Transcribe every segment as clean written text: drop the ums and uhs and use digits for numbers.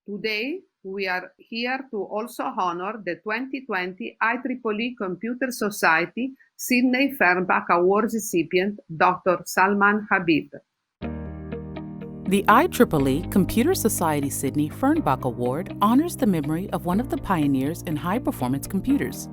Today, we are here to also honor the 2020 IEEE Computer Society Sidney Fernbach Award recipient, Dr. Salman Habib. The IEEE Computer Society Sidney Fernbach Award honors the memory of one of the pioneers in high-performance computers.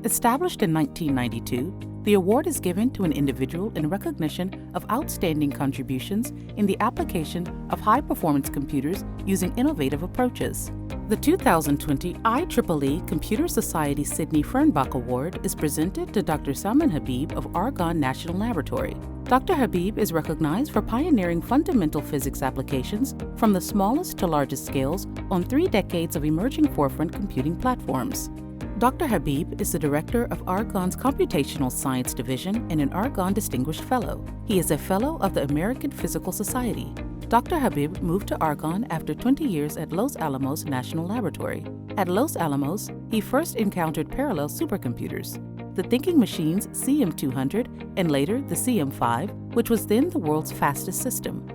Established in 1992, the award is given to an individual in recognition of outstanding contributions in the application of high-performance computers using innovative approaches. The 2020 IEEE Computer Society Sidney Fernbach Award is presented to Dr. Salman Habib of Argonne National Laboratory. Dr. Habib is recognized for pioneering fundamental physics applications from the smallest to largest scales on 3 decades of emerging forefront computing platforms. Dr. Habib is the director of Argonne's Computational Science Division and an Argonne Distinguished Fellow. He is a Fellow of the American Physical Society. Dr. Habib moved to Argonne after 20 years at Los Alamos National Laboratory. At Los Alamos, he first encountered parallel supercomputers, the thinking machine's CM200 and later the CM5, which was then the world's fastest system.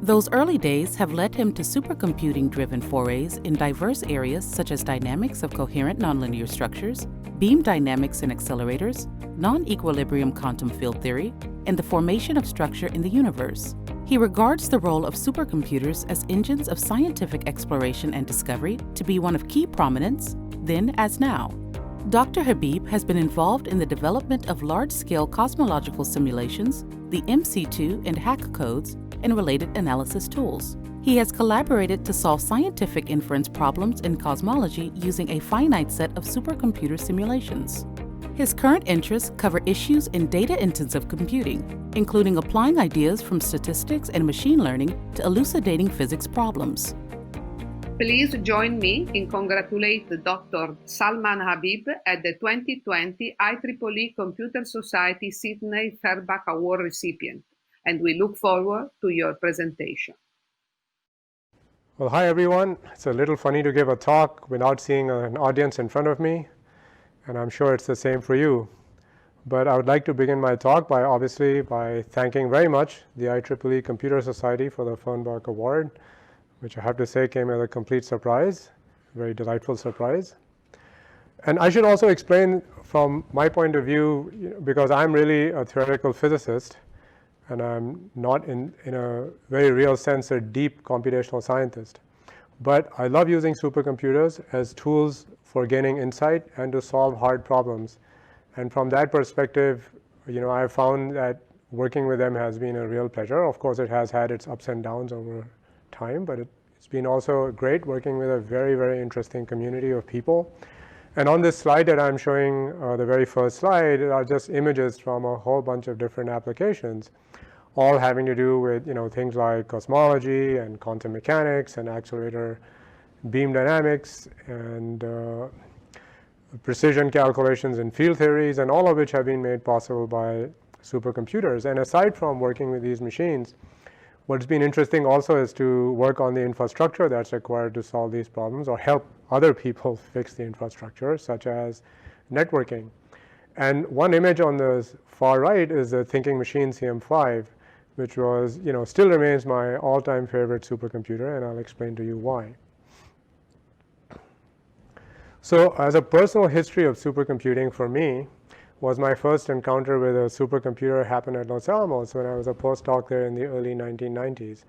Those early days have led him to supercomputing-driven forays in diverse areas such as dynamics of coherent nonlinear structures, beam dynamics and accelerators, non-equilibrium quantum field theory, and the formation of structure in the universe. He regards the role of supercomputers as engines of scientific exploration and discovery to be one of key prominence, then as now. Dr. Habib has been involved in the development of large-scale cosmological simulations, the MC2 and HACC codes, and related analysis tools. He has collaborated to solve scientific inference problems in cosmology using a finite set of supercomputer simulations. His current interests cover issues in data-intensive computing, including applying ideas from statistics and machine learning to elucidating physics problems. Please join me in congratulating Dr. Salman Habib at the 2020 IEEE Computer Society Sidney Fernbach Award recipient, and we look forward to your presentation. Well, hi everyone. It's a little funny to give a talk without seeing an audience in front of me, and I'm sure it's the same for you. But I would like to begin my talk by thanking very much the IEEE Computer Society for the Fernbach Award, which I have to say came as a complete surprise, a very delightful surprise. And I should also explain from my point of view, because I'm really a theoretical physicist, and I'm not in a very real sense a deep computational scientist. But I love using supercomputers as tools for gaining insight and to solve hard problems. And from that perspective, I found that working with them has been a real pleasure. Of course, it has had its ups and downs over time, but it's been also great working with a very, very interesting community of people. And on this slide that I'm showing, the very first slide, are just images from a whole bunch of different applications, all having to do with things like cosmology and quantum mechanics and accelerator beam dynamics and precision calculations in field theories, and all of which have been made possible by supercomputers. And aside from working with these machines, what's been interesting also is to work on the infrastructure that's required to solve these problems or help other people fix the infrastructure, such as networking. And one image on the far right is the thinking machine CM5, which was, still remains my all-time favorite supercomputer, and I'll explain to you why. So as a personal history of supercomputing for me was my first encounter with a supercomputer happened at Los Alamos when I was a postdoc there in the early 1990s.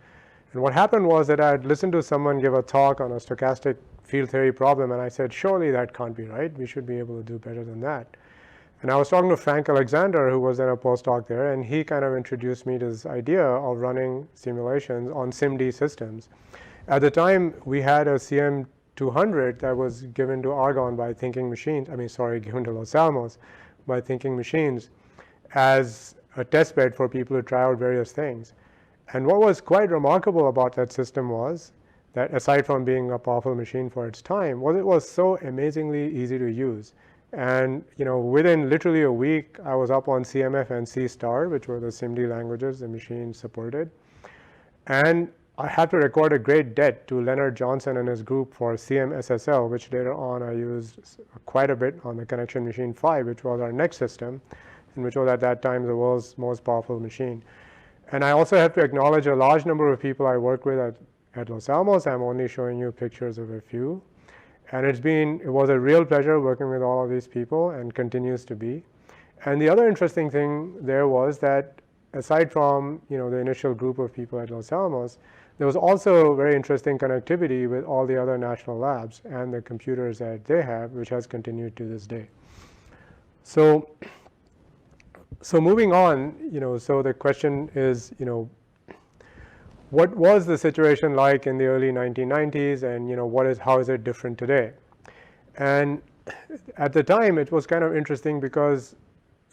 And what happened was that I had listened to someone give a talk on a stochastic field theory problem, and I said, surely that can't be right. We should be able to do better than that. And I was talking to Frank Alexander, who was then a postdoc there, and he kind of introduced me to this idea of running simulations on SIMD systems. At the time, we had a CM200 that was given to Argonne by Thinking Machines, given to Los Alamos by Thinking Machines as a test bed for people to try out various things. And what was quite remarkable about that system was that, aside from being a powerful machine for its time, it was so amazingly easy to use. And within literally a week, I was up on CMF and C star, which were the SIMD languages the machine supported. And I had to record a great debt to Leonard Johnson and his group for CMSSL, which later on I used quite a bit on the Connection Machine 5, which was our next system, and which was at that time the world's most powerful machine. And I also have to acknowledge a large number of people I worked with at at Los Alamos. I'm only showing you pictures of a few. And it was a real pleasure working with all of these people and continues to be. And the other interesting thing there was that aside from the initial group of people at Los Alamos, there was also very interesting connectivity with all the other national labs and the computers that they have, which has continued to this day. So moving on, so the question is, what was the situation like in the early 1990s, and how is it different today? And at the time, it was kind of interesting because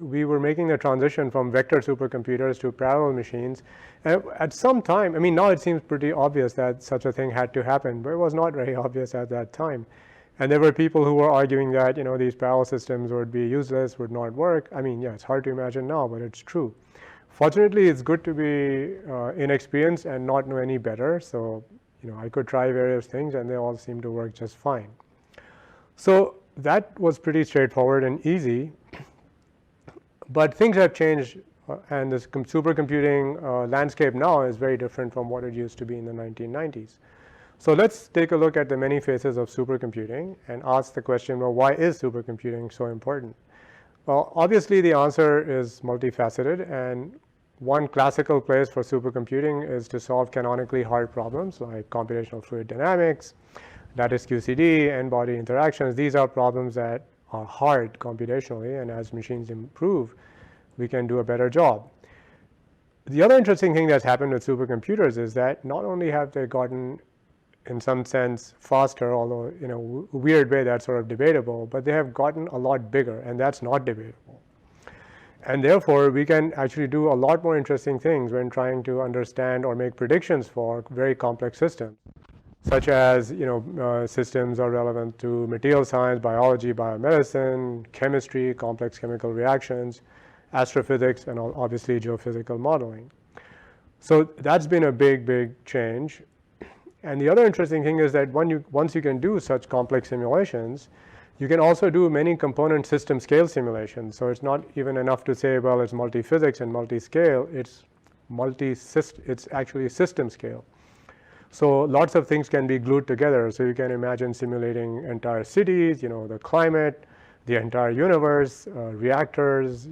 we were making the transition from vector supercomputers to parallel machines. And at some time, now it seems pretty obvious that such a thing had to happen, but it was not very obvious at that time. And there were people who were arguing that these parallel systems would be useless, would not work. Yeah, it's hard to imagine now, but it's true. Fortunately, it's good to be inexperienced and not know any better. So I could try various things, and they all seem to work just fine. So that was pretty straightforward and easy. But things have changed, and this supercomputing landscape now is very different from what it used to be in the 1990s. So let's take a look at the many phases of supercomputing and ask the question, well, why is supercomputing so important? Well, obviously the answer is multifaceted, and one classical place for supercomputing is to solve canonically hard problems like computational fluid dynamics, lattice QCD, n-body interactions. These are problems that are hard computationally, and as machines improve, we can do a better job. The other interesting thing that's happened with supercomputers is that not only have they gotten, in some sense, faster, although in a weird way that's sort of debatable, but they have gotten a lot bigger, and that's not debatable. And therefore, we can actually do a lot more interesting things when trying to understand or make predictions for very complex systems, such as systems are relevant to material science, biology, biomedicine, chemistry, complex chemical reactions, astrophysics, and obviously geophysical modeling. So that's been a big change. And the other interesting thing is that once you can do such complex simulations, you can also do many component system scale simulations. So it's not even enough to say, well, it's multi-physics and multi-scale. It's actually system scale. So lots of things can be glued together. So you can imagine simulating entire cities, the climate, the entire universe, reactors,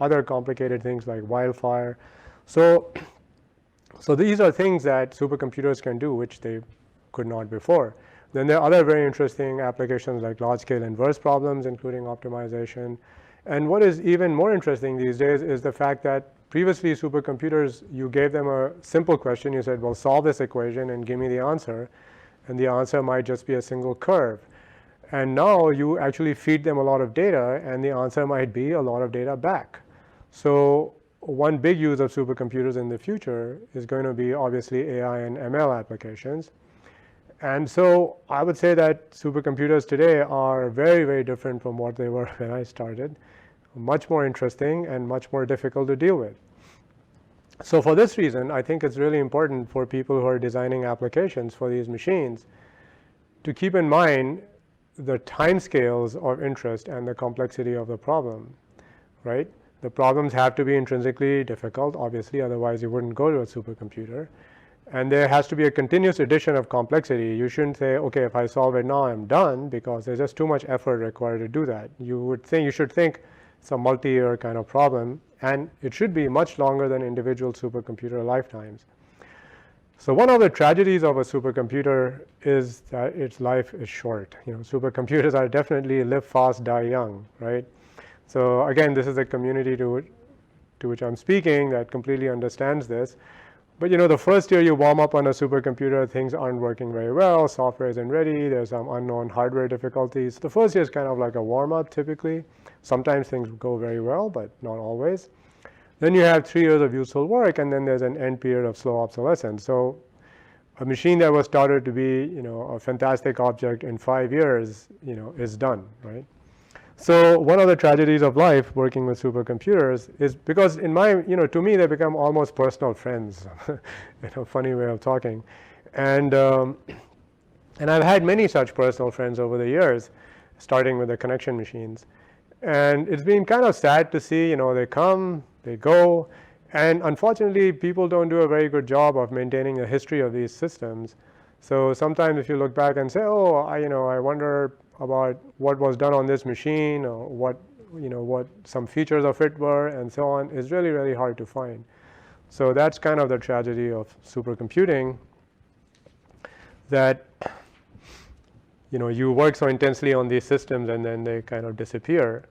other complicated things like wildfire. So these are things that supercomputers can do, which they could not before. Then there are other very interesting applications like large-scale inverse problems, including optimization. And what is even more interesting these days is the fact that previously supercomputers, you gave them a simple question. You said, well, solve this equation and give me the answer. And the answer might just be a single curve. And now you actually feed them a lot of data, and the answer might be a lot of data back. So one big use of supercomputers in the future is going to be obviously AI and ML applications. And so I would say that supercomputers today are very different from what they were when I started, much more interesting and much more difficult to deal with. So for this reason, I think it's really important for people who are designing applications for these machines to keep in mind the timescales of interest and the complexity of the problem, right? The problems have to be intrinsically difficult, obviously, otherwise you wouldn't go to a supercomputer. And there has to be a continuous addition of complexity. You shouldn't say, okay, if I solve it now, I'm done, because there's just too much effort required to do that. You should think it's a multi-year kind of problem, and it should be much longer than individual supercomputer lifetimes. So one of the tragedies of a supercomputer is that its life is short. Supercomputers are definitely live fast, die young, right? So again, this is a community to which I'm speaking that completely understands this. But the first year you warm up on a supercomputer, things aren't working very well, software isn't ready, there's some unknown hardware difficulties. The first year is kind of like a warm-up typically. Sometimes things go very well, but not always. Then you have 3 years of useful work, and then there's an end period of slow obsolescence. So a machine that was started to be a fantastic object in 5 years is done, right? So one of the tragedies of life working with supercomputers is because to me they become almost personal friends, funny way of talking. And I've had many such personal friends over the years, starting with the connection machines. And it's been kind of sad to see, they come, they go, and unfortunately people don't do a very good job of maintaining the history of these systems. So sometimes if you look back and say, oh, I wonder about what was done on this machine, or what some features of it were, and so on, is really, really hard to find. So that's kind of the tragedy of supercomputing, that you work so intensely on these systems and then they kind of disappear.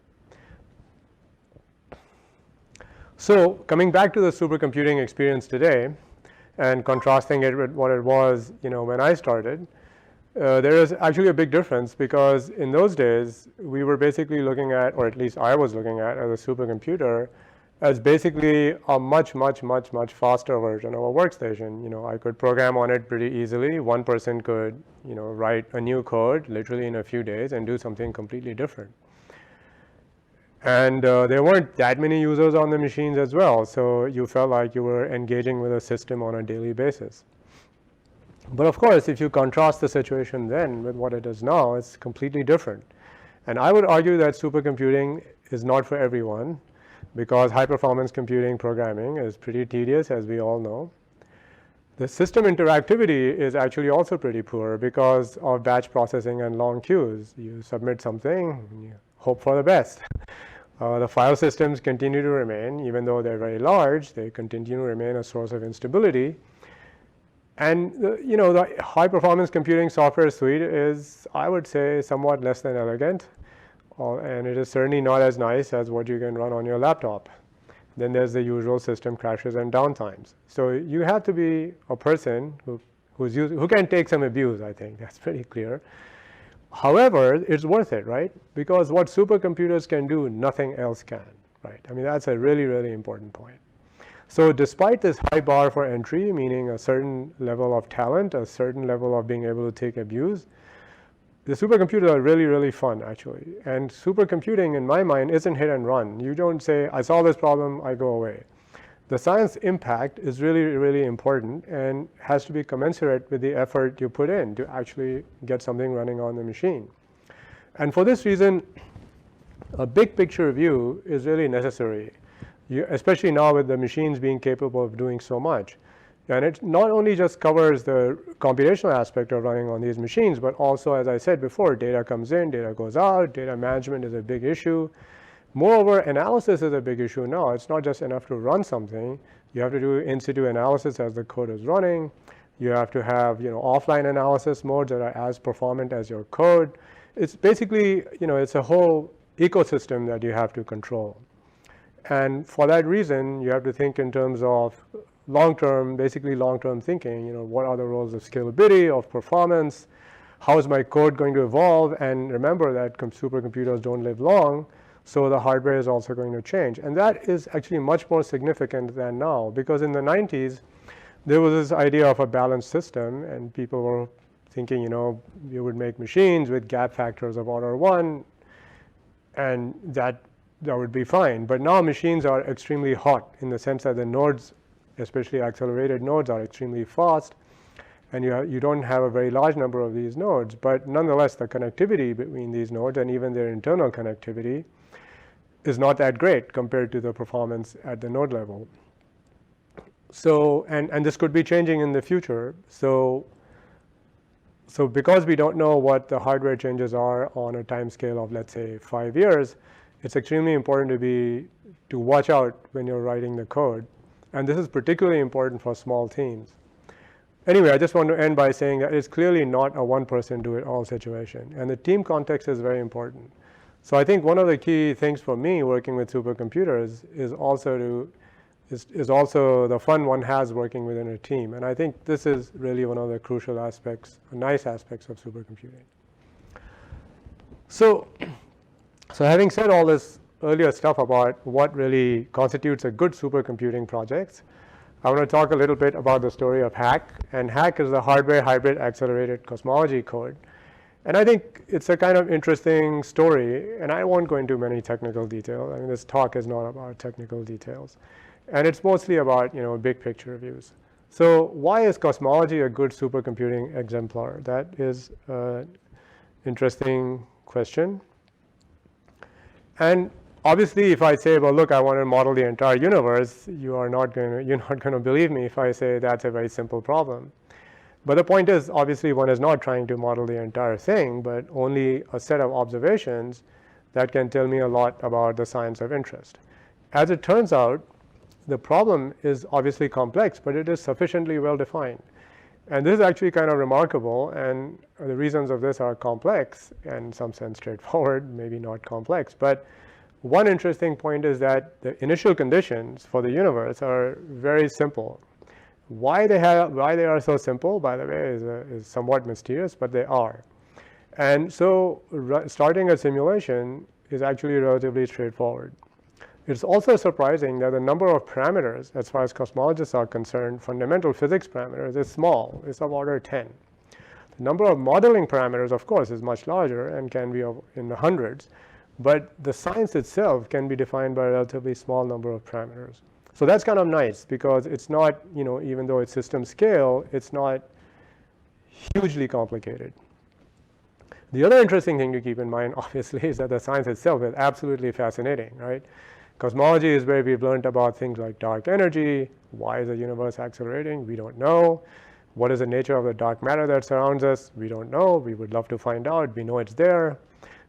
So coming back to the supercomputing experience today and contrasting it with what it was when I started, there is actually a big difference, because in those days we were basically looking at, or at least I was looking at, as a supercomputer as basically a much, much, much, much faster version of a workstation. I could program on it pretty easily. One person could write a new code literally in a few days and do something completely different. And there weren't that many users on the machines as well, so you felt like you were engaging with a system on a daily basis. But of course, if you contrast the situation then with what it is now, it's completely different. And I would argue that supercomputing is not for everyone, because high-performance computing programming is pretty tedious, as we all know. The system interactivity is actually also pretty poor because of batch processing and long queues. You submit something, and you hope for the best. The file systems continue to remain, even though they're very large, they continue to remain a source of instability. And the high-performance computing software suite is, I would say, somewhat less than elegant, and it is certainly not as nice as what you can run on your laptop. Then there's the usual system crashes and downtimes. So you have to be a person who can take some abuse, I think. That's pretty clear. However, it's worth it, right? Because what supercomputers can do, nothing else can, right? I mean, that's a really, really important point. So despite this high bar for entry, meaning a certain level of talent, a certain level of being able to take abuse, the supercomputers are really, really fun, actually. And supercomputing, in my mind, isn't hit and run. You don't say, I solve this problem, I go away. The science impact is really, really important and has to be commensurate with the effort you put in to actually get something running on the machine. And for this reason, a big picture view is really necessary, especially now with the machines being capable of doing so much. And it not only just covers the computational aspect of running on these machines, but also, as I said before, data comes in, data goes out, data management is a big issue. Moreover, analysis is a big issue now. It's not just enough to run something. You have to do in-situ analysis as the code is running. You have to have offline analysis modes that are as performant as your code. It's basically, it's a whole ecosystem that you have to control. And for that reason, you have to think in terms of long-term, basically long-term thinking. What are the roles of scalability, of performance? How is my code going to evolve? And remember that supercomputers don't live long, so the hardware is also going to change. And that is actually much more significant than now, because in the 90s, there was this idea of a balanced system, and people were thinking, you would make machines with gap factors of order 1, and that would be fine. But now machines are extremely hot in the sense that the nodes, especially accelerated nodes, are extremely fast, and you don't have a very large number of these nodes. But nonetheless, the connectivity between these nodes and even their internal connectivity is not that great compared to the performance at the node level. So, and this could be changing in the future. So because we don't know what the hardware changes are on a time scale of, let's say, 5 years, it's extremely important to watch out when you're writing the code. And this is particularly important for small teams. Anyway, I just want to end by saying that it's clearly not a one-person do-it-all situation. And the team context is very important. So I think one of the key things for me working with supercomputers is also the fun one has working within a team. And I think this is really one of the crucial aspects, nice aspects of supercomputing. So having said all this earlier stuff about what really constitutes a good supercomputing project, I want to talk a little bit about the story of HACC. And HACC is the Hardware Hybrid Accelerated Cosmology code. And I think it's a kind of interesting story, and I won't go into many technical details. I mean, this talk is not about technical details. And it's mostly about, big picture views. So why is cosmology a good supercomputing exemplar? That is an interesting question. And obviously, if I say, well, look, I want to model the entire universe, you're not going to believe me if I say that's a very simple problem. But the point is, obviously, one is not trying to model the entire thing, but only a set of observations that can tell me a lot about the science of interest. As it turns out, the problem is obviously complex, but it is sufficiently well defined. And this is actually kind of remarkable, and the reasons of this are complex and in some sense straightforward, maybe not complex. But one interesting point is that the initial conditions for the universe are very simple. Why they are so simple, by the way, is somewhat mysterious, but they are. And so starting a simulation is actually relatively straightforward. It's also surprising that the number of parameters, as far as cosmologists are concerned, fundamental physics parameters, is small. It's of order 10. The number of modeling parameters, of course, is much larger and can be in the hundreds. But the science itself can be defined by a relatively small number of parameters. So that's kind of nice, because it's not, even though it's system scale, it's not hugely complicated. The other interesting thing to keep in mind, obviously, is that the science itself is absolutely fascinating, right? Cosmology is where we've learned about things like dark energy. Why is the universe accelerating? We don't know. What is the nature of the dark matter that surrounds us? We don't know. We would love to find out. We know it's there.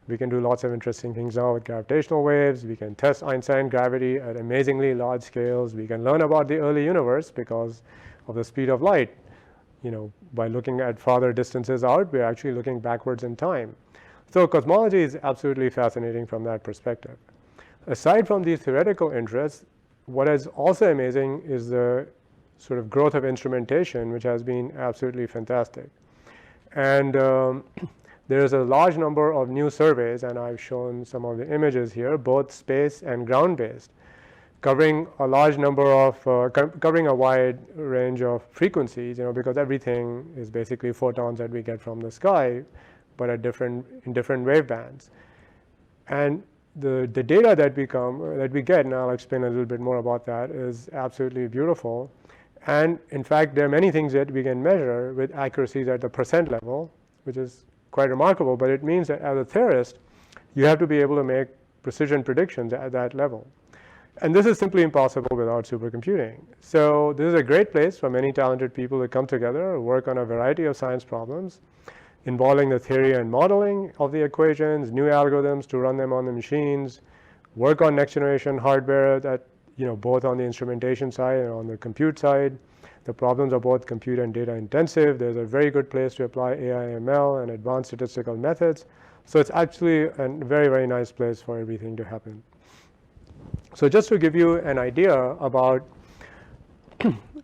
We can do lots of interesting things now with gravitational waves. We can test Einstein gravity at amazingly large scales. We can learn about the early universe because of the speed of light. By looking at farther distances out, we're actually looking backwards in time. So cosmology is absolutely fascinating from that perspective. Aside from these theoretical interests, what is also amazing is the sort of growth of instrumentation, which has been absolutely fantastic. And there's a large number of new surveys, and I've shown some of the images here, both space and ground-based, covering a large number of, covering a wide range of frequencies, because everything is basically photons that we get from the sky, but in different wave bands. And the data that we get, and I'll explain a little bit more about that, is absolutely beautiful. And in fact, there are many things that we can measure with accuracies at the percent level, which is quite remarkable. But it means that as a theorist, you have to be able to make precision predictions at that level. And this is simply impossible without supercomputing. So this is a great place for many talented people to come together, work on a variety of science problems involving the theory and modeling of the equations, new algorithms to run them on the machines, work on next generation hardware that, both on the instrumentation side and on the compute side. The problems are both compute and data intensive. There's a very good place to apply AI, ML, and advanced statistical methods. So it's actually a very, very nice place for everything to happen. So just to give you an idea about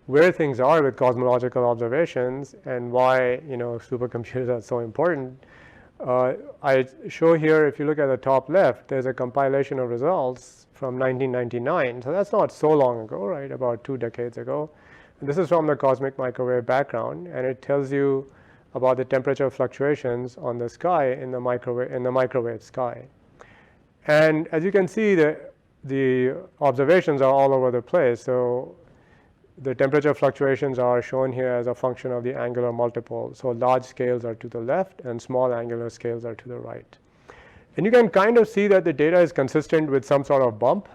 where things are with cosmological observations and why supercomputers are so important, I show here, if you look at the top left, there's a compilation of results from 1999. So that's not so long ago, right? About 2 decades ago. And this is from the cosmic microwave background, and it tells you about the temperature fluctuations on the sky in the microwave sky. And as you can see, the observations are all over the place. So the temperature fluctuations are shown here as a function of the angular multiple. So large scales are to the left and small angular scales are to the right. And you can kind of see that the data is consistent with some sort of bump,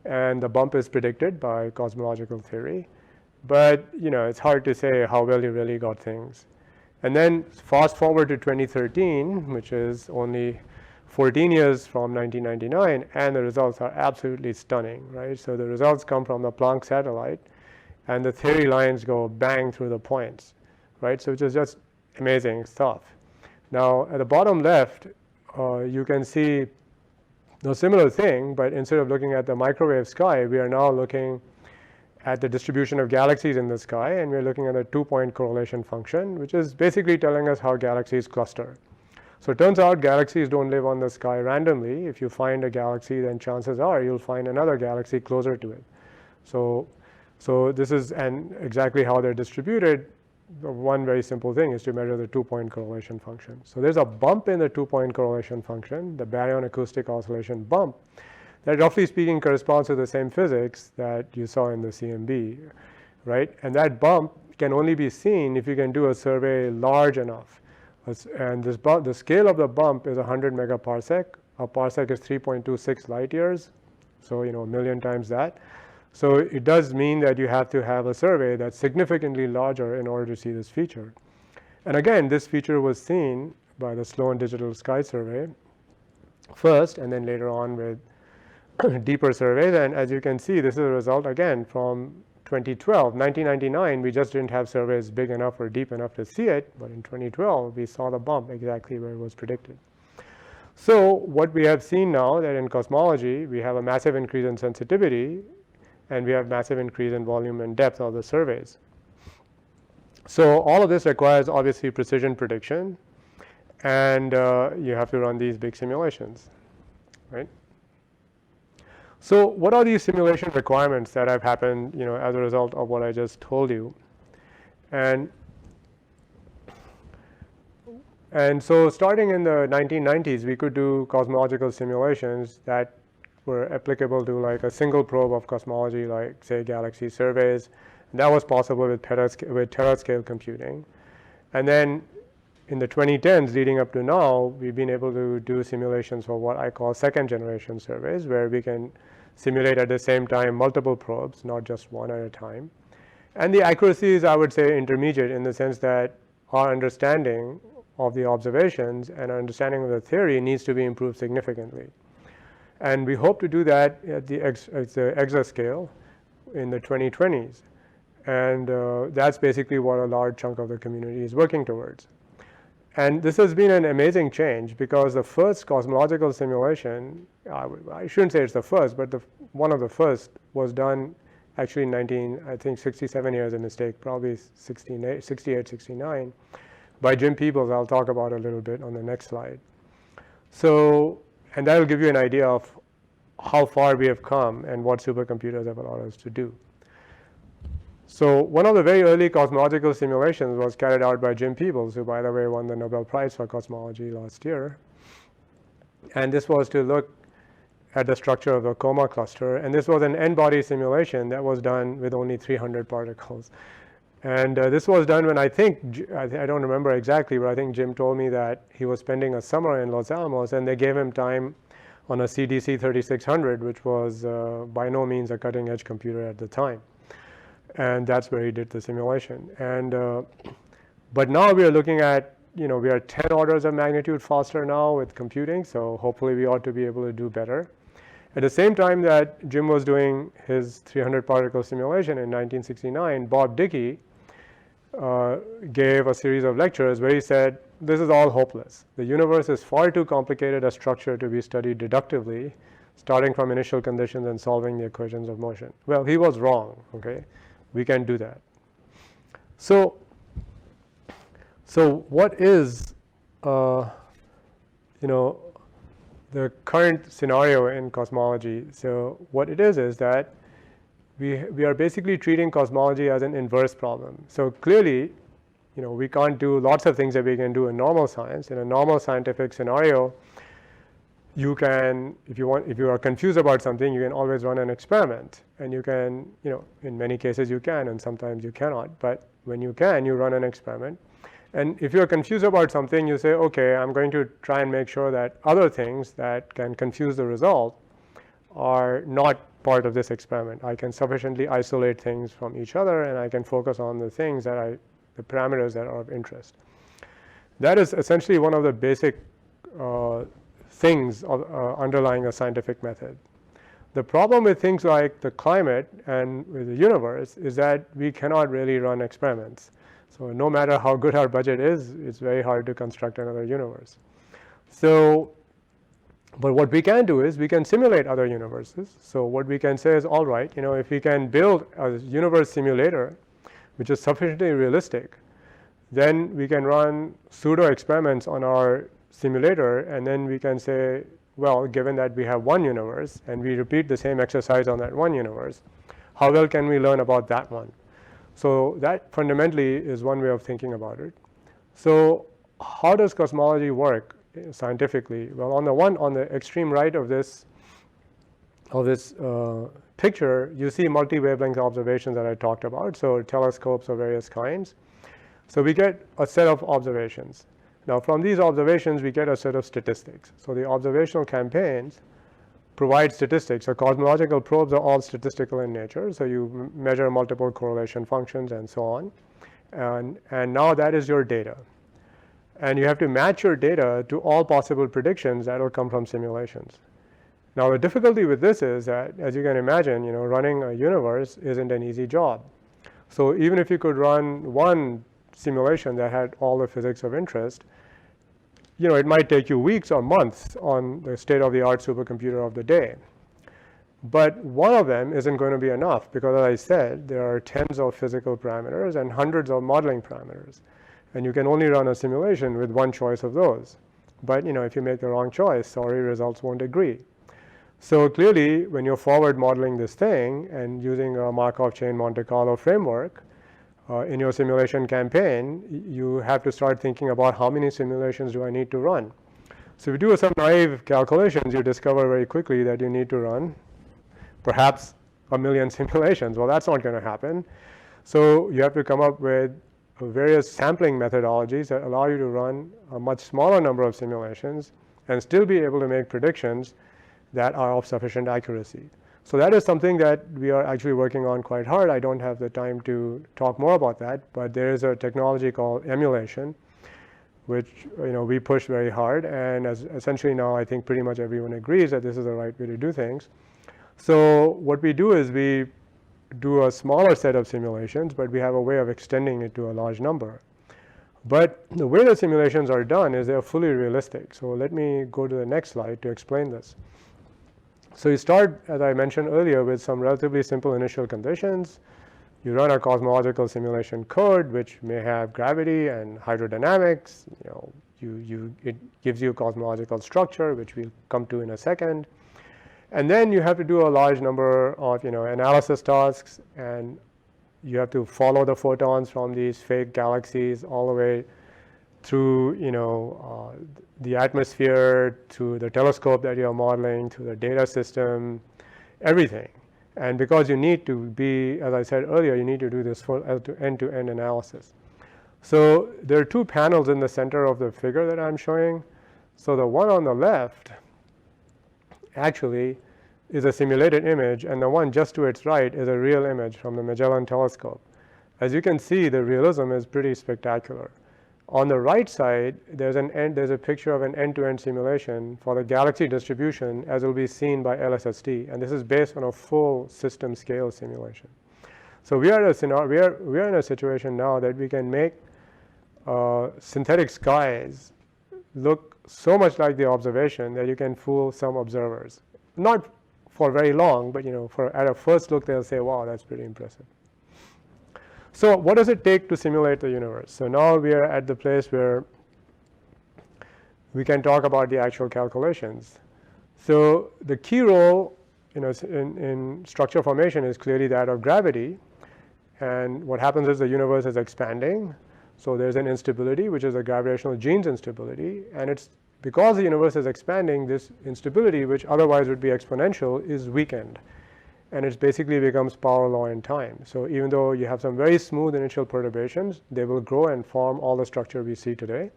and the bump is predicted by cosmological theory. But it's hard to say how well you really got things. And then fast forward to 2013, which is only 14 years from 1999, and the results are absolutely stunning, right? So the results come from the Planck satellite, and the theory lines go bang through the points, right? So which is just amazing stuff. Now at the bottom left, you can see a similar thing, but instead of looking at the microwave sky, we are now looking at the distribution of galaxies in the sky, and we're looking at a 2-point correlation function, which is basically telling us how galaxies cluster. So it turns out galaxies don't live on the sky randomly. If you find a galaxy, then chances are you'll find another galaxy closer to it. So this is exactly how they're distributed. One very simple thing is to measure the 2-point correlation function. So there's a bump in the 2-point correlation function, the baryon acoustic oscillation bump, that roughly speaking corresponds to the same physics that you saw in the CMB, right? And that bump can only be seen if you can do a survey large enough. And the scale of the bump is 100 megaparsec. A parsec is 3.26 light years, so a million times that. So it does mean that you have to have a survey that's significantly larger in order to see this feature. And again, this feature was seen by the Sloan Digital Sky Survey first, and then later on with deeper surveys. And as you can see, this is a result again from 2012. 1999, we just didn't have surveys big enough or deep enough to see it, but in 2012, we saw the bump exactly where it was predicted. So what we have seen now that in cosmology, we have a massive increase in sensitivity, and we have massive increase in volume and depth of the surveys. So all of this requires obviously precision prediction, and you have to run these big simulations, right? So what are these simulation requirements that have happened, as a result of what I just told you? And so starting in the 1990s, we could do cosmological simulations that were applicable to like a single probe of cosmology, like say galaxy surveys. And that was possible with terascale computing. And then in the 2010s leading up to now, we've been able to do simulations for what I call second generation surveys, where we can simulate at the same time multiple probes, not just one at a time. And the accuracy is, I would say, intermediate in the sense that our understanding of the observations and our understanding of the theory needs to be improved significantly. And we hope to do that at the exascale in the 2020s. And that's basically what a large chunk of the community is working towards. And this has been an amazing change, because the first cosmological simulation, I shouldn't say it's the first, but one of the first was done actually in 67 years a mistake, probably 68, 69, by Jim Peebles. I'll talk about a little bit on the next slide. So, and that will give you an idea of how far we have come and what supercomputers have allowed us to do. So one of the very early cosmological simulations was carried out by Jim Peebles, who, by the way, won the Nobel Prize for Cosmology last year. And this was to look at the structure of the coma cluster. And this was an n-body simulation that was done with only 300 particles. And this was done when I don't remember exactly, but I think Jim told me that he was spending a summer in Los Alamos, and they gave him time on a CDC 3600, which was by no means a cutting-edge computer at the time. And that's where he did the simulation. And but now we are looking at, we are 10 orders of magnitude faster now with computing, so hopefully we ought to be able to do better. At the same time that Jim was doing his 300 particle simulation in 1969, Bob Dickey gave a series of lectures where he said, this is all hopeless. The universe is far too complicated a structure to be studied deductively, starting from initial conditions and solving the equations of motion. Well, he was wrong, okay? We can do that. So what is, the current scenario in cosmology? So what it is that we are basically treating cosmology as an inverse problem. So clearly, we can't do lots of things that we can do in normal science. In a normal scientific scenario, you can, if you are confused about something, you can always run an experiment. And you can, in many cases you can, and sometimes you cannot. But when you can, you run an experiment. And if you're confused about something, you say, okay, I'm going to try and make sure that other things that can confuse the result are not part of this experiment. I can sufficiently isolate things from each other, and I can focus on the things the parameters that are of interest. That is essentially one of the basic things underlying a scientific method. The problem with things like the climate and with the universe is that we cannot really run experiments. So no matter how good our budget is, it's very hard to construct another universe. So, but what we can do is we can simulate other universes. So what we can say is, all right, if we can build a universe simulator which is sufficiently realistic, then we can run pseudo experiments on our simulator, and then we can say, well, given that we have one universe and we repeat the same exercise on that one universe, how well can we learn about that one? So that fundamentally is one way of thinking about it. So how does cosmology work scientifically? Well, on the extreme right of this picture, you see multi-wavelength observations that I talked about. So telescopes of various kinds. So we get a set of observations. Now from these observations, we get a set of statistics. So the observational campaigns provide statistics. So cosmological probes are all statistical in nature. So you measure multiple correlation functions and so on. And now that is your data. And you have to match your data to all possible predictions that will come from simulations. Now the difficulty with this is that, as you can imagine, running a universe isn't an easy job. So even if you could run one simulation that had all the physics of interest, it might take you weeks or months on the state-of-the-art supercomputer of the day. But one of them isn't going to be enough because, as I said, there are tens of physical parameters and hundreds of modeling parameters. And you can only run a simulation with one choice of those. But if you make the wrong choice, sorry, results won't agree. So clearly, when you're forward modeling this thing and using a Markov chain Monte Carlo framework, in your simulation campaign, you have to start thinking about how many simulations do I need to run. So if you do some naive calculations, you discover very quickly that you need to run perhaps 1 million simulations. Well, that's not going to happen. So you have to come up with various sampling methodologies that allow you to run a much smaller number of simulations and still be able to make predictions that are of sufficient accuracy. So that is something that we are actually working on quite hard. I don't have the time to talk more about that, but there is a technology called emulation, which we push very hard, and as essentially now I think pretty much everyone agrees that this is the right way to do things. So what we do is we do a smaller set of simulations, but we have a way of extending it to a large number. But the way the simulations are done is they're fully realistic. So let me go to the next slide to explain this. So you start, as I mentioned earlier, with some relatively simple initial conditions. You run a cosmological simulation code, which may have gravity and hydrodynamics. It gives you cosmological structure, which we'll come to in a second. And then you have to do a large number of analysis tasks, and you have to follow the photons from these fake galaxies all the way through the atmosphere, to the telescope that you're modeling, to the data system, everything. And because you need to be, as I said earlier, you need to do this for end-to-end analysis. So there are two panels in the center of the figure that I'm showing. So the one on the left actually is a simulated image, and the one just to its right is a real image from the Magellan telescope. As you can see, the realism is pretty spectacular. On the right side, there's a picture of an end-to-end simulation for the galaxy distribution as will be seen by LSST, and this is based on a full system scale simulation. So we are in a situation now that we can make synthetic skies look so much like the observation that you can fool some observers. Not for very long, but at a first look they'll say, wow, that's pretty impressive. So what does it take to simulate the universe? So now we are at the place where we can talk about the actual calculations. So the key role in structure formation is clearly that of gravity. And what happens is the universe is expanding. So there's an instability, which is a gravitational Jeans instability. And it's because the universe is expanding, this instability, which otherwise would be exponential, is weakened. And it basically becomes power law in time. So even though you have some very smooth initial perturbations, they will grow and form all the structure we see today.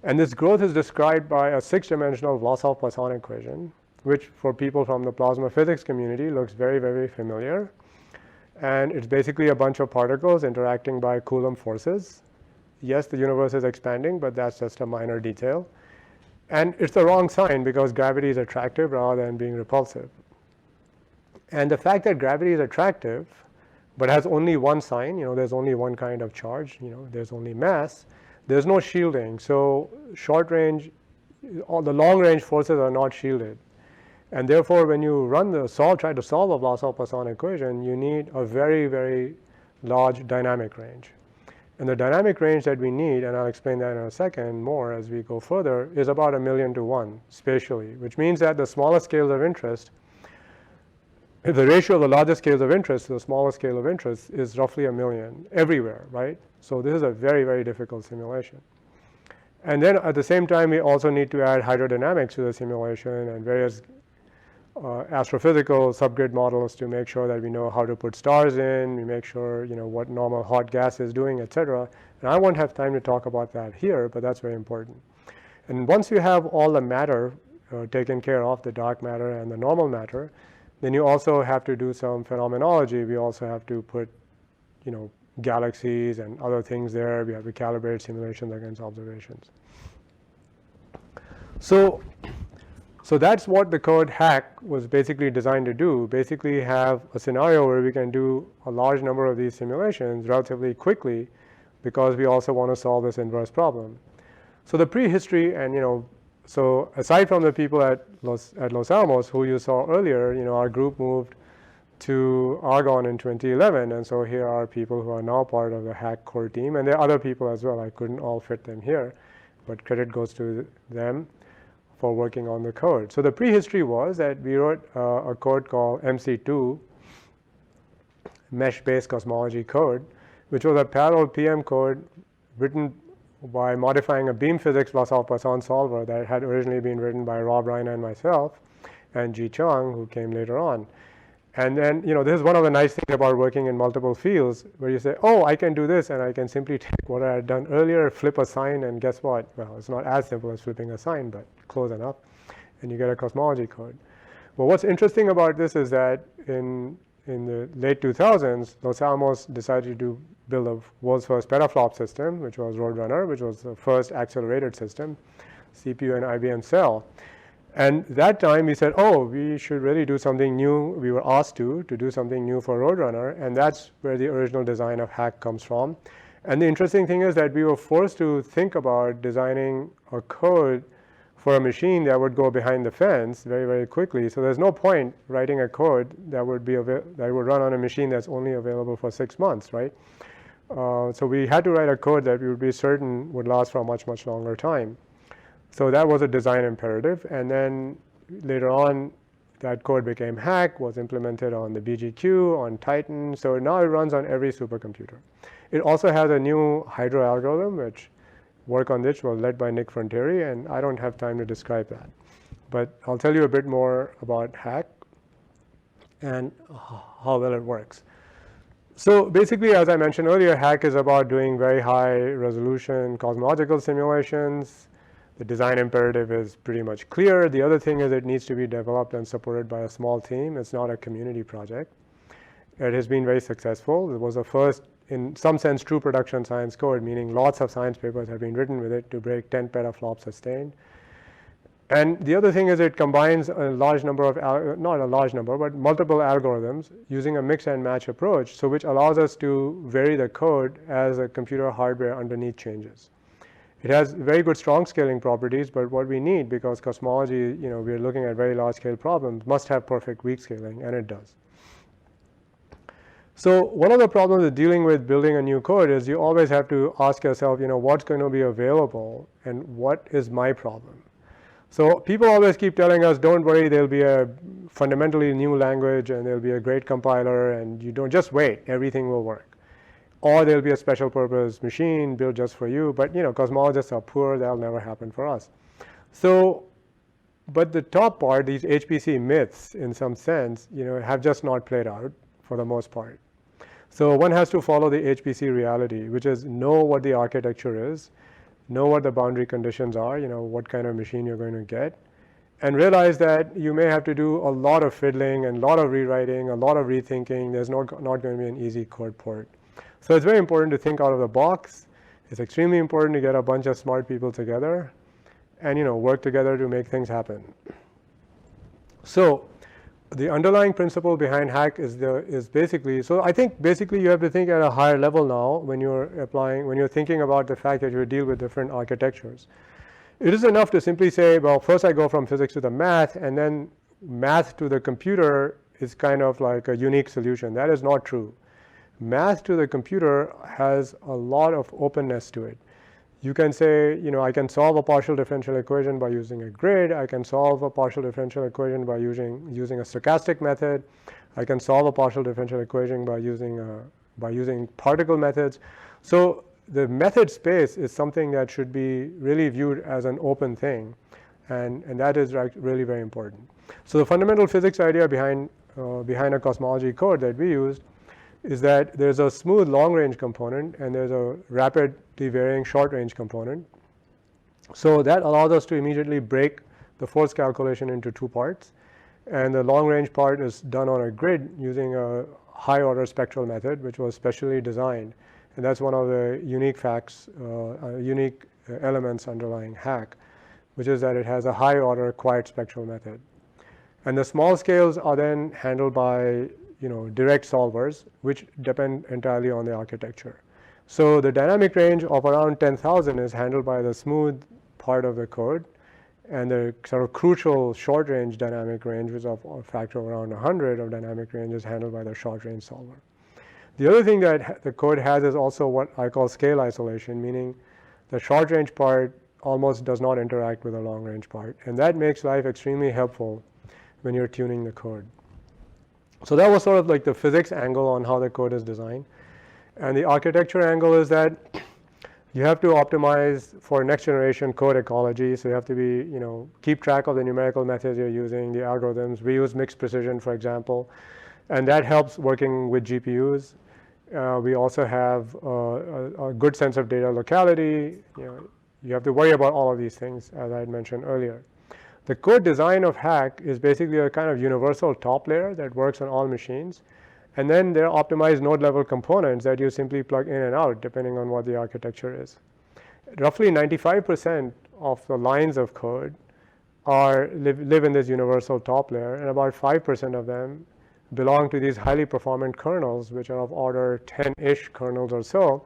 And this growth is described by a 6-dimensional Vlasov-Poisson equation, which for people from the plasma physics community looks very, very familiar. And it's basically a bunch of particles interacting by Coulomb forces. Yes, the universe is expanding, but that's just a minor detail. And it's the wrong sign because gravity is attractive rather than being repulsive. And the fact that gravity is attractive, but has only one sign, there's only one kind of charge, there's only mass, there's no shielding. So short range, all the long range forces are not shielded. And therefore, when you try to solve a Vlasov-Poisson equation, you need a very, very large dynamic range. And the dynamic range that we need, and I'll explain that in a second more as we go further, is about 1,000,000 to 1 spatially, which means that the smaller scales of interest, the ratio of the largest scales of interest to the smaller scale of interest is roughly 1,000,000 everywhere, right? So this is a very, very difficult simulation. And then at the same time, we also need to add hydrodynamics to the simulation and various astrophysical subgrid models to make sure that we know how to put stars in, we make sure what normal hot gas is doing, etc. And I won't have time to talk about that here, but that's very important. And once you have all the matter taken care of, the dark matter and the normal matter, then you also have to do some phenomenology. We also have to put, galaxies and other things there. We have to calibrate simulations against observations. So that's what the code HACC was basically designed to do. Basically have a scenario where we can do a large number of these simulations relatively quickly, because we also want to solve this inverse problem. So the prehistory, and so aside from the people at Los Alamos who you saw earlier, our group moved to Argonne in 2011, and so here are people who are now part of the HACC core team, and there are other people as well. I couldn't all fit them here, but credit goes to them for working on the code. So the prehistory was that we wrote a code called MC2, mesh-based cosmology code, which was a parallel PM code written by modifying a beam physics Poisson solver that had originally been written by Rob Reiner and myself and Ji Chang, who came later on. And then, this is one of the nice things about working in multiple fields, where you say, oh, I can do this, and I can simply take what I had done earlier, flip a sign, and guess what? Well, it's not as simple as flipping a sign, but close enough, and you get a cosmology code. Well, what's interesting about this is that in the late 2000s, Los Alamos decided to build the world's first petaflop system, which was Roadrunner, which was the first accelerated system, CPU and IBM Cell. And that time we said, oh, we should really do something new. We were asked to do something new for Roadrunner, and that's where the original design of HACC comes from. And the interesting thing is that we were forced to think about designing a code for a machine that would go behind the fence very, very quickly. So there's no point writing a code that would run on a machine that's only available for 6 months, right? So we had to write a code that we would be certain would last for a much, much longer time. So that was a design imperative, and then later on that code became HACC, was implemented on the BGQ, on Titan, so now it runs on every supercomputer. It also has a new Hydro algorithm, which work on this was led by Nick Frontieri, and I don't have time to describe that. But I'll tell you a bit more about HACC and how well it works. So basically, as I mentioned earlier, HACC is about doing very high resolution cosmological simulations. The design imperative is pretty much clear. The other thing is it needs to be developed and supported by a small team. It's not a community project. It has been very successful. It was the first, in some sense, true production science code, meaning lots of science papers have been written with it to break 10 petaflops sustained. And the other thing is it combines a large number of, not a large number, but multiple algorithms using a mix and match approach, so which allows us to vary the code as the computer hardware underneath changes. It has very good strong scaling properties, but what we need, because cosmology, we're looking at very large scale problems, must have perfect weak scaling, and it does. So one of the problems with dealing with building a new code is you always have to ask yourself, what's going to be available and what is my problem? So people always keep telling us, don't worry, there'll be a fundamentally new language and there'll be a great compiler, and you don't just wait, everything will work. Or there'll be a special purpose machine built just for you, but cosmologists are poor, that'll never happen for us. So, but the top part, these HPC myths in some sense, have just not played out for the most part. So one has to follow the HPC reality, which is know what the architecture is, know what the boundary conditions are, what kind of machine you're going to get, and realize that you may have to do a lot of fiddling and a lot of rewriting, a lot of rethinking. There's not going to be an easy code port. So it's very important to think out of the box. It's extremely important to get a bunch of smart people together and work together to make things happen. So the underlying principle behind HACC is basically, so I think basically you have to think at a higher level now when you're thinking about the fact that you deal with different architectures. It is enough to simply say, well, first I go from physics to the math, and then math to the computer is kind of like a unique solution. That is not true. Math to the computer has a lot of openness to it. You can say, I can solve a partial differential equation by using a grid. I can solve a partial differential equation by using a stochastic method. I can solve a partial differential equation by using particle methods. So the method space is something that should be really viewed as an open thing, and that is really very important. So the fundamental physics idea behind a cosmology code that we used is that there's a smooth long-range component and there's a rapidly varying short-range component. So that allows us to immediately break the force calculation into two parts. And the long range part is done on a grid using a high order spectral method, which was specially designed. And that's one of the unique facts, unique elements underlying HACC, which is that it has a high order quiet spectral method. And the small scales are then handled by direct solvers, which depend entirely on the architecture. So the dynamic range of around 10,000 is handled by the smooth part of the code, and the sort of crucial short range dynamic range, which is of a factor of around 100 of dynamic range, is handled by the short range solver. The other thing that the code has is also what I call scale isolation, meaning the short range part almost does not interact with the long range part, and that makes life extremely helpful when you're tuning the code. So that was sort of like the physics angle on how the code is designed. And the architecture angle is that you have to optimize for next generation code ecology. So you have to be, keep track of the numerical methods you're using, the algorithms. We use mixed precision, for example, and that helps working with GPUs. We also have a good sense of data locality. You have to worry about all of these things, as I had mentioned earlier. The code design of HACC is basically a kind of universal top layer that works on all machines. And then there are optimized node level components that you simply plug in and out depending on what the architecture is. Roughly 95% of the lines of code live in this universal top layer, and about 5% of them belong to these highly performant kernels, which are of order 10-ish kernels or so,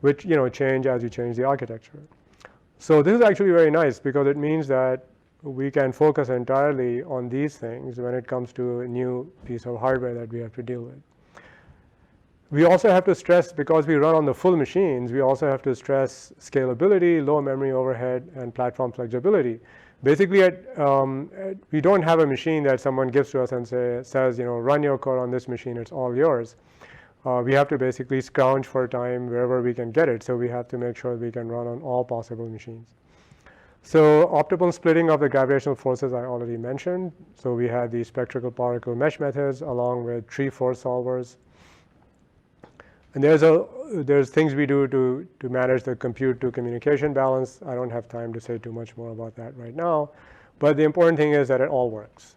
which change as you change the architecture. So this is actually very nice because it means that we can focus entirely on these things when it comes to a new piece of hardware that we have to deal with. We also have to stress, because we run on the full machines, we also have to stress scalability, low memory overhead, and platform flexibility. Basically, we don't have a machine that someone gives to us and says, run your code on this machine, it's all yours. We have to basically scrounge for time wherever we can get it, so we have to make sure we can run on all possible machines. So optimal splitting of the gravitational forces I already mentioned. So we have the spectral particle mesh methods along with tree force solvers. And there's things we do to manage the compute to communication balance. I don't have time to say too much more about that right now, but the important thing is that it all works.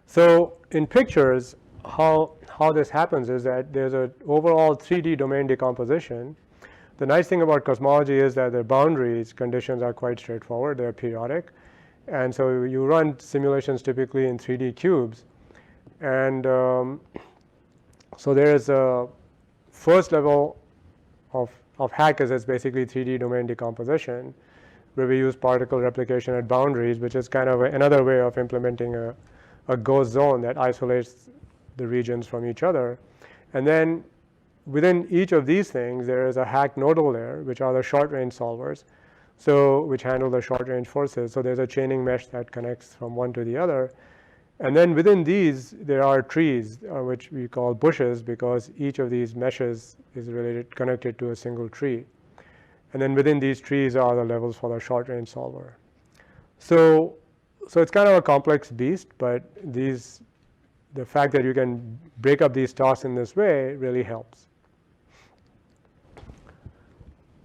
So in pictures, how this happens is that there's an overall 3D domain decomposition. The nice thing about cosmology is that the boundaries conditions are quite straightforward. They're periodic. And so you run simulations typically in 3D cubes. And so there is a first level of HACC is basically 3D domain decomposition, where we use particle replication at boundaries, which is kind of another way of implementing a ghost zone that isolates the regions from each other. And then within each of these things, there is a HACC nodal layer, which are the short-range solvers, which handle the short-range forces. So there's a chaining mesh that connects from one to the other. And then within these, there are trees, which we call bushes, because each of these meshes is connected to a single tree. And then within these trees are the levels for the short-range solver. So it's kind of a complex beast, but the fact that you can break up these tasks in this way really helps.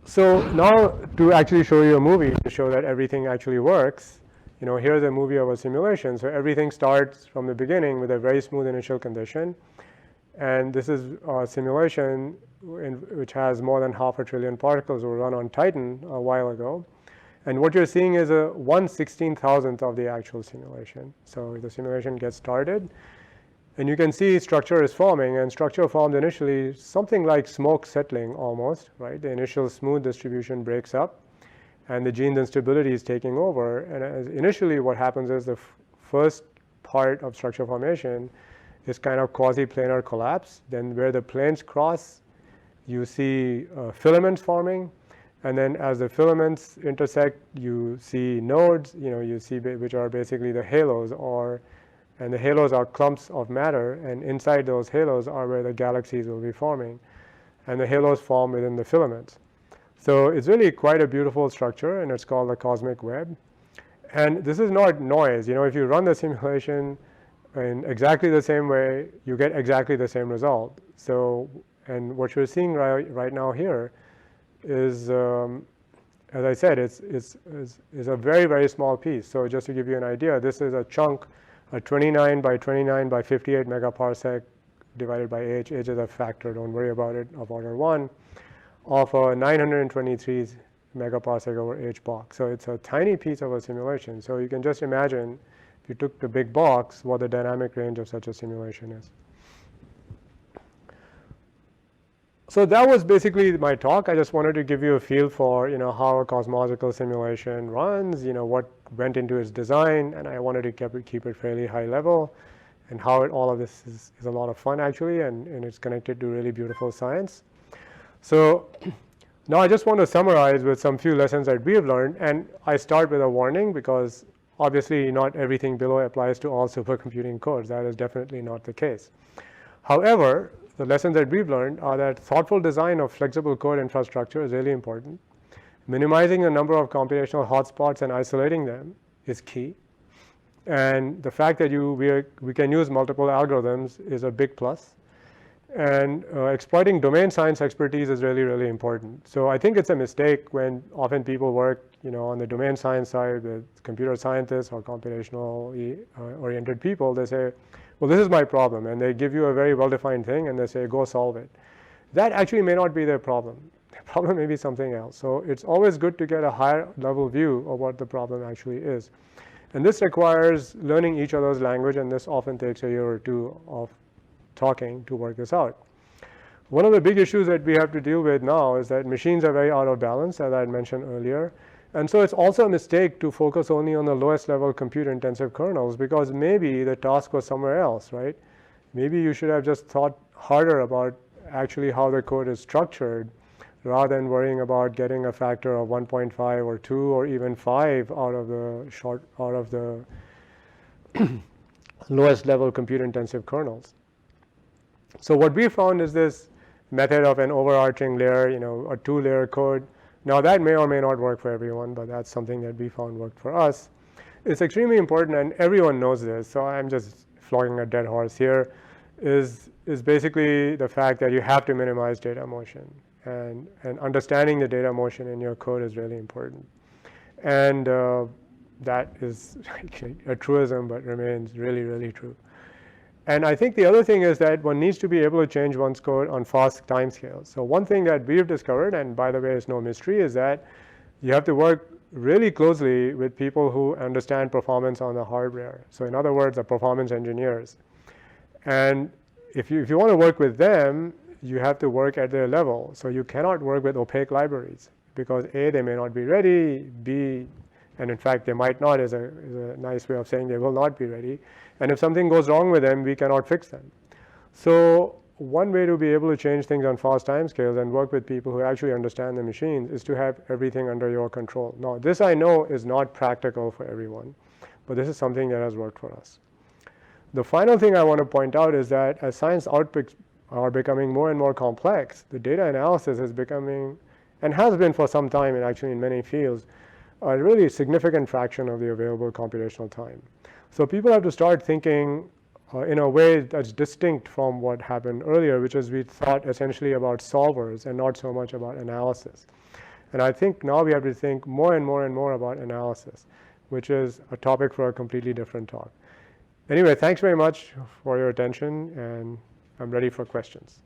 So now to actually show you a movie to show that everything actually works, here's a movie of a simulation. So everything starts from the beginning with a very smooth initial condition. And this is a simulation which has more than 500 billion particles were run on Titan a while ago. And what you're seeing is a 1/16,000th of the actual simulation. So the simulation gets started. And you can see structure is forming, and structure formed initially something like smoke settling almost, right? The initial smooth distribution breaks up, and the gene instability is taking over. And initially what happens is the first part of structure formation is kind of quasi-planar collapse. Then where the planes cross, you see filaments forming. And then as the filaments intersect, you see nodes, you see which are basically the halos, and the halos are clumps of matter, and inside those halos are where the galaxies will be forming. And the halos form within the filaments. So it's really quite a beautiful structure, and it's called the cosmic web. And this is not noise. If you run the simulation in exactly the same way, you get exactly the same result. So, and what you're seeing right now here is as I said, it's a very, very small piece. So just to give you an idea, this is a chunk, a 29 by 29 by 58 megaparsec divided by h. H is a factor, don't worry about it, of order 1, of a 923 megaparsec over h box. So it's a tiny piece of a simulation. So you can just imagine, if you took the big box, what the dynamic range of such a simulation is. So that was basically my talk. I just wanted to give you a feel for, how a cosmological simulation runs, what went into its design, and I wanted to keep it fairly high level, and how all of this is a lot of fun actually, and it's connected to really beautiful science. So now I just want to summarize with some few lessons that we have learned, and I start with a warning because obviously not everything below applies to all supercomputing codes. That is definitely not the case. However, the lessons that we've learned are that thoughtful design of flexible code infrastructure is really important. Minimizing the number of computational hotspots and isolating them is key. And the fact that we can use multiple algorithms is a big plus. And exploiting domain science expertise is really, really important. So I think it's a mistake when often people work, on the domain science side with computer scientists or computational oriented people. They say, well, this is my problem, and they give you a very well-defined thing, and they say, go solve it. That actually may not be their problem. Their problem may be something else. So it's always good to get a higher level view of what the problem actually is. And this requires learning each other's language, and this often takes a year or two of talking to work this out. One of the big issues that we have to deal with now is that machines are very out of balance, as I had mentioned earlier. And so it's also a mistake to focus only on the lowest level compute intensive kernels, because maybe the task was somewhere else, right? Maybe you should have just thought harder about actually how the code is structured, rather than worrying about getting a factor of 1.5 or 2 or even 5 out of the lowest level compute intensive kernels. So what we found is this method of an overarching layer, a 2-layer code. Now that may or may not work for everyone, but that's something that we found worked for us. It's extremely important, and everyone knows this, so I'm just flogging a dead horse here, is basically the fact that you have to minimize data motion. And understanding the data motion in your code is really important. And that is a truism, but remains really, really true. And I think the other thing is that one needs to be able to change one's code on fast timescales. So one thing that we've discovered, and by the way, it's no mystery, is that you have to work really closely with people who understand performance on the hardware. So in other words, the performance engineers. And if you want to work with them, you have to work at their level. So you cannot work with opaque libraries, because A, they may not be ready, B, and in fact they might not, is a nice way of saying they will not be ready. And if something goes wrong with them, we cannot fix them. So one way to be able to change things on fast timescales and work with people who actually understand the machines is to have everything under your control. Now, this I know is not practical for everyone, but this is something that has worked for us. The final thing I want to point out is that as science outputs are becoming more and more complex, the data analysis is becoming, and has been for some time, and actually in many fields, a really significant fraction of the available computational time. So people have to start thinking in a way that's distinct from what happened earlier, which is we thought essentially about solvers and not so much about analysis. And I think now we have to think more and more and more about analysis, which is a topic for a completely different talk. Anyway, thanks very much for your attention, and I'm ready for questions.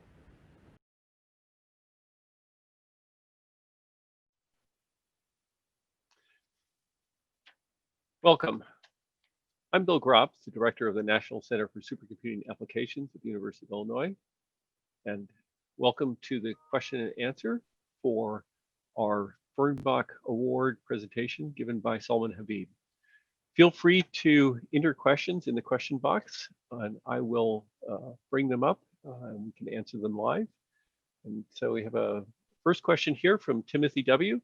Welcome. I'm Bill Gropp, the Director of the National Center for Supercomputing Applications at the University of Illinois. And welcome to the question and answer for our Fernbach Award presentation given by Salman Habib. Feel free to enter questions in the question box, and I will bring them up and we can answer them live. And so we have a first question here from Timothy W.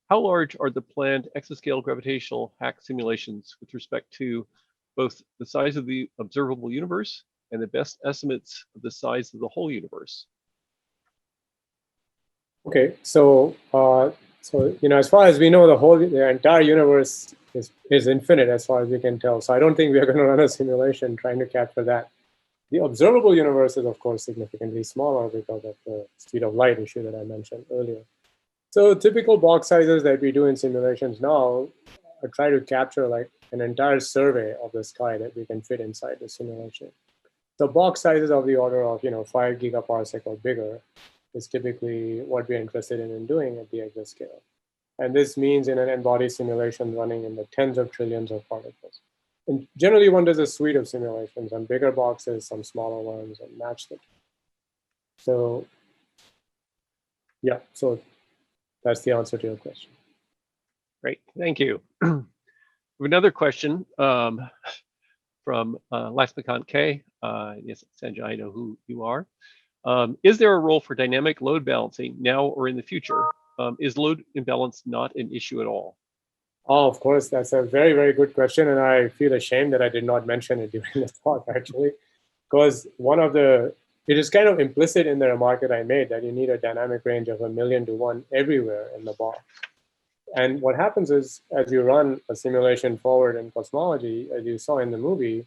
How large are the planned exascale gravitational HACC simulations with respect to both the size of the observable universe and the best estimates of the size of the whole universe? Okay, so as far as we know, the entire universe is infinite as far as we can tell. So I don't think we are going to run a simulation trying to capture that. The observable universe is, of course, significantly smaller because of the speed of light issue that I mentioned earlier. So typical box sizes that we do in simulations now try to capture like an entire survey of the sky that we can fit inside the simulation. So box sizes of the order of 5 gigaparsec or bigger is typically what we're interested in doing at the exascale. And this means in an embodied simulation running in the tens of trillions of particles. And generally one does a suite of simulations, some bigger boxes, some smaller ones, and match them. So yeah, so that's the answer to your question. Great, thank you. Another question from Laxmikant K. Yes, Sanjay, I know who you are. Is there a role for dynamic load balancing now or in the future? Is load imbalance not an issue at all? Oh, of course, that's a very, very good question. And I feel ashamed that I did not mention it during the talk, actually, because it is kind of implicit in the remark that I made that you need a dynamic range of 1,000,000 to 1 everywhere in the box. And what happens is, as you run a simulation forward in Cosmology, as you saw in the movie,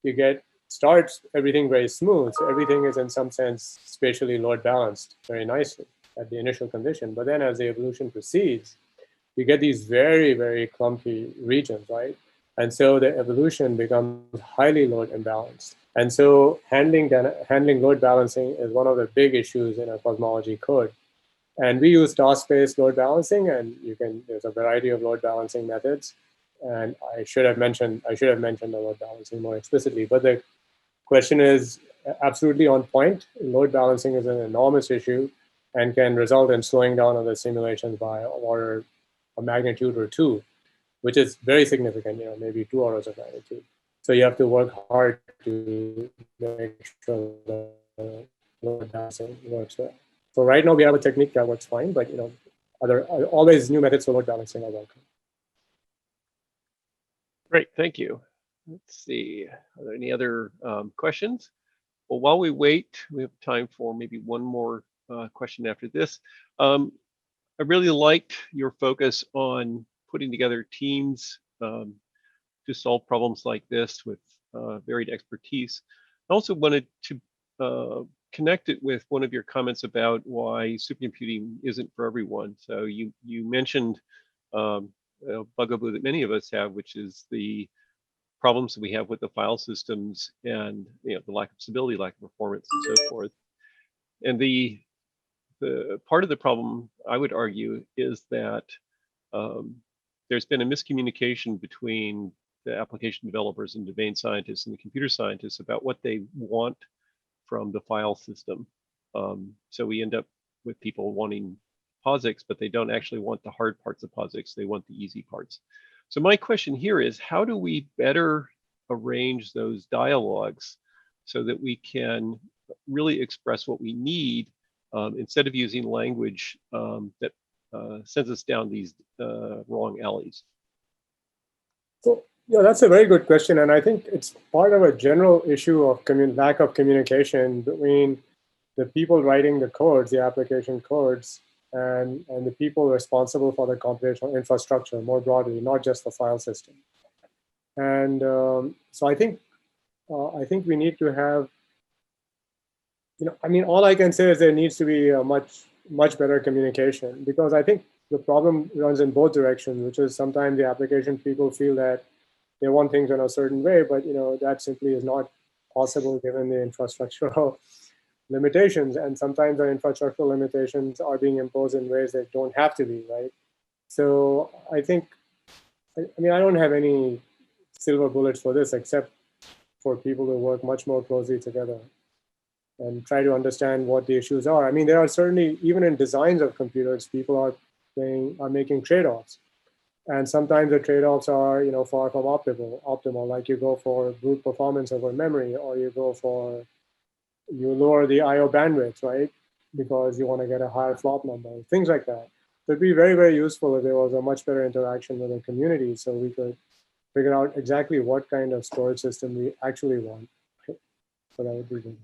you starts everything very smooth. So everything is in some sense spatially load balanced very nicely at the initial condition. But then as the evolution proceeds, you get these very, very clumpy regions, right? And so the evolution becomes highly load imbalanced. And so handling load balancing is one of the big issues in a cosmology code. And we use task-based load balancing, and there's a variety of load balancing methods. And I should have mentioned the load balancing more explicitly. But the question is absolutely on point. Load balancing is an enormous issue and can result in slowing down of the simulations by order a magnitude or two, which is very significant, maybe 2 orders of magnitude. So you have to work hard to make sure the load balancing works well. So right now we have a technique that works fine, but always new methods for load balancing are welcome. Great, thank you. Let's see, are there any other questions? Well, while we wait, we have time for maybe one more question after this. I really liked your focus on putting together teams to solve problems like this with varied expertise. I also wanted to connect it with one of your comments about why supercomputing isn't for everyone. So you mentioned a bugaboo that many of us have, which is the problems that we have with the file systems and the lack of stability, lack of performance, and so forth. And the part of the problem, I would argue, is that there's been a miscommunication between the application developers and domain scientists and the computer scientists about what they want from the file system. So we end up with people wanting POSIX, but they don't actually want the hard parts of POSIX. They want the easy parts. So my question here is, how do we better arrange those dialogues so that we can really express what we need instead of using language that sends us down these wrong alleys? So, yeah, that's a very good question. And I think it's part of a general issue of lack of communication between the people writing the codes, the application codes, and the people responsible for the computational infrastructure more broadly, not just the file system. And so I think we need to have, all I can say is there needs to be a much better communication, because I think the problem runs in both directions, which is sometimes the application people feel that they want things in a certain way, but that simply is not possible given the infrastructural limitations. And sometimes the infrastructural limitations are being imposed in ways that don't have to be, right? So I think, I don't have any silver bullets for this, except for people to work much more closely together and try to understand what the issues are. There are certainly, even in designs of computers, people are making trade-offs. And sometimes the trade-offs are, far from optimal. Like you go for brute performance over memory, or you lower the I/O bandwidth, right? Because you want to get a higher flop number, things like that. So it'd be very, very useful if there was a much better interaction with the community, so we could figure out exactly what kind of storage system we actually want. So that would be good.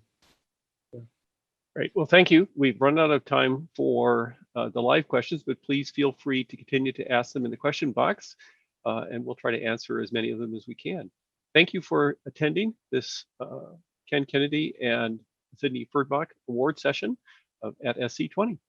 Great. Well, thank you. We've run out of time for the live questions, but please feel free to continue to ask them in the question box, and we'll try to answer as many of them as we can. Thank you for attending this Ken Kennedy and Sidney Fernbach award session at SC20.